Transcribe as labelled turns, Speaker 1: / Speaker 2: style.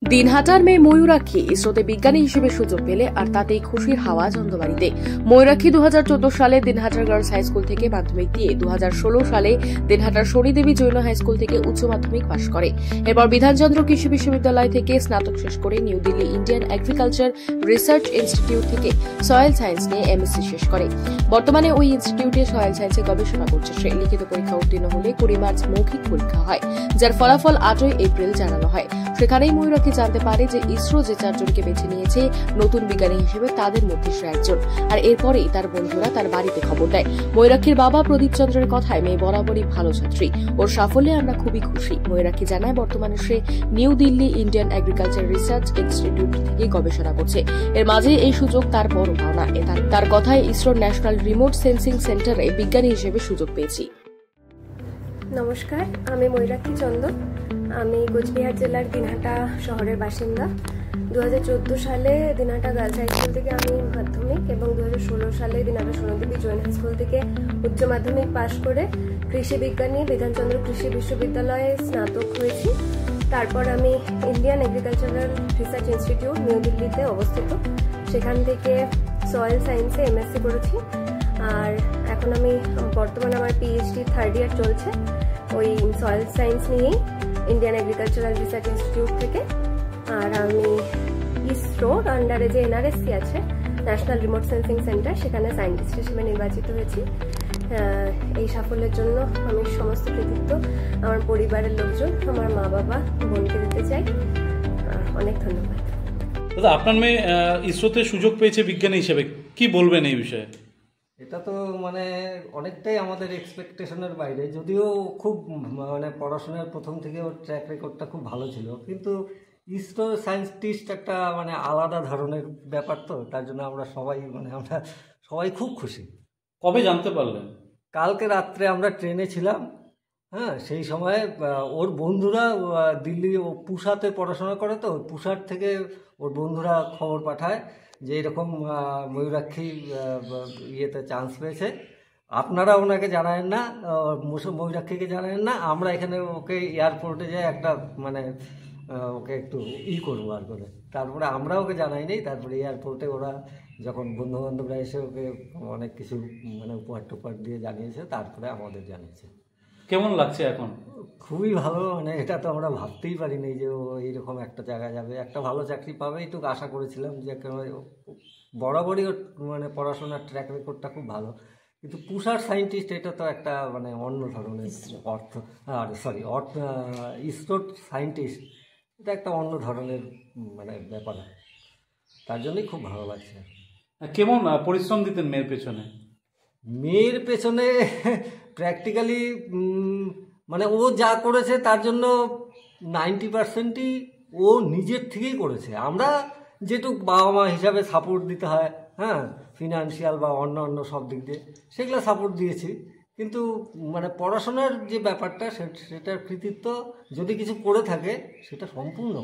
Speaker 1: দিনহাটার মেয়ে ময়ূরাক্ষী ইসরোতে বিজ্ঞানী হিসেবে সুযোগ পেলে আর তাতেই খুশির হাওয়া চন্দ্রবাড়িতে। ময়ূরাক্ষী 2014 সালে দিনহাটার গার্লস হাই স্কুল থেকে মাধ্যমিক দিয়ে 2016 সালে দিনহাটার শনিদেবী জৈন হাই স্কুল থেকে উচ্চ মাধ্যমিক পাশ করে। এরপর বিধানচন্দ্র কৃষি বিশ্ববিদ্যালয় থেকে স্নাতক শেষ করে new Delhi Indian agriculture research institute থেকে সয়েল সায়েন্স নিয়ে এমএসসি শেষ করে। বর্তমানে ওই ইনস্টিটিউটে সয়েল সায়েন্সে গবেষণা করছে সে। লিখিত পরীক্ষা উত্তীর্ণ হলে 20 মার্চ মৌখিক পরীক্ষা হয়, যার ফলাফল 8 এপ্রিল জানানো হয়। সেখানেই ময়ূরাক্ষী জানতে পারে যে ইসরো যে 4 জনকে বেছে নিয়েছে নতুন বিজ্ঞানী হিসেবে, তাদের মধ্যে সে একজন। আর এরপরেই তার বন্ধুরা তার বাড়িতে খবর দেয়। ময়ূরাক্ষীর বাবা প্রদীপ চন্দ্রের কথায় মেয়ে বরাবরই ভালো ছাত্রী, ওর সাফল্যে আমরা খুবই খুশি। ময়ূরাক্ষী জানায় বর্তমানে সে new Delhi Indian agriculture research institute থেকে গবেষণা করছে। এর মাঝে এই সুযোগ তার বড় পাওনা। তার কথায় ইসরোর ন্যাশনাল রিমোট সেন্সিং সেন্টারে বিজ্ঞানী হিসেবে সুযোগ পেয়েছি।
Speaker 2: নমস্কার, আমি ময়ূরাক্ষী চন্দ। আমি কোচবিহার জেলার দিনহাটা শহরের বাসিন্দা। 2014 সালে দিনহাটা গার্লস হাই স্কুল থেকে আমি মাধ্যমিক এবং 2016 সালে দিনহাটা শনিদেবী জৈন হাই স্কুল থেকে উচ্চ মাধ্যমিক পাশ করে কৃষি বিজ্ঞানী বিধানচন্দ্র কৃষি বিশ্ববিদ্যালয়ে স্নাতক হয়েছি। তারপর আমি Indian agricultural research institute new দিল্লিতে অবস্থিত, সেখান থেকে সয়েল সায়েন্সে এমএসসি করেছি। আর এখন আমি বর্তমানে আমার পিএইচডি 3rd ইয়ার চলছে ওই সয়েল সায়েন্স নিয়েই ইন্ডিয়ান এগ্রিকালচারাল রিসার্চ ইনস্টিটিউট থেকে। আর আমি ইসরোর আন্ডারে যে এনআরএসসি আছে, ন্যাশনাল রিমোট সেন্সিং সেন্টার, সেখানে সায়েন্টিস্ট হিসেবে নির্বাচিত হয়েছি। এই সাফল্যের জন্য আমি সমস্ত কৃতিত্ব আমার পরিবারের লোকজন, আমার মা বাবা, বোনকে দিতে চাই। অনেক ধন্যবাদ।
Speaker 3: দাদা, আপনার মেয়ে ইসরোতে সুযোগ পেয়েছে বিজ্ঞানী হিসেবে, কি বলবেন এই বিষয়ে?
Speaker 4: এটা তো মানে অনেকটাই আমাদের এক্সপেকটেশনের বাইরে। যদিও খুব মানে পড়াশোনার প্রথম থেকে ওর ট্র্যাক রেকর্ডটা খুব ভালো ছিল, কিন্তু ইসরো সায়েন্টিস্ট একটা মানে আলাদা ধরনের ব্যাপার, তো তার জন্য আমরা সবাই খুব খুশি।
Speaker 3: কবে জানতে পারলেন?
Speaker 4: কালকে রাত্রে আমরা ট্রেনে ছিলাম। সেই সময় ওর বন্ধুরা দিল্লি পুসাতে পড়াশোনা করে, তো পুসার থেকে ওর বন্ধুরা খবর পাঠায় যে এরকম ময়ূরাক্ষী ইয়েতে চান্স পেয়েছে। আপনারা ওনাকে জানায়েন না, ময়ূরাক্ষীকে জানায়েন না, আমরা এখানে ওকে এয়ারপোর্টে যাই একটা মানে ওকে একটু করবো আর করে। তারপরে আমরা ওকে জানাই নেই। তারপরে এয়ারপোর্টে ওরা যখন বন্ধুবান্ধবরা এসে ওকে অনেক কিছু মানে উপহার টুপার দিয়ে জানিয়েছে, তারপরে আমাদের জানিয়েছে।
Speaker 3: কেমন লাগছে এখন?
Speaker 4: খুবই ভালো। মানে এটা তো আমরা ভাবতেই পারিনি যে ও এইরকম একটা জায়গায় যাবে, একটা ভালো চাকরি পাবে, এইটুকু আশা করেছিলাম। যে বরাবরই মানে পড়াশোনার ট্র্যাক রেকর্ডটা খুব ভালো, কিন্তু পুষার সায়েন্টিস্ট এটা তো একটা মানে অন্য ধরনের ইসরোর সায়েন্টিস্ট, এটা একটা অন্য ধরনের মানে ব্যাপার। তার জন্যই খুব ভালো লাগছে।
Speaker 3: কেমন পরিশ্রম দিতেন মেয়ের পেছনে?
Speaker 4: মেয়ের পেছনে প্র্যাকটিক্যালি মানে ও যা করেছে তার জন্য 90%ই ও নিজের থেকেই করেছে। আমরা যেটুকু বাবা মা হিসাবে সাপোর্ট দিতে হয়, ফিনান্সিয়াল বা অন্য সব দিক দিয়ে, সেগুলো সাপোর্ট দিয়েছি। কিন্তু মানে পড়াশোনার যে ব্যাপারটা, সেটার কৃতিত্ব যদি কিছু করে থাকে সেটা সম্পূর্ণ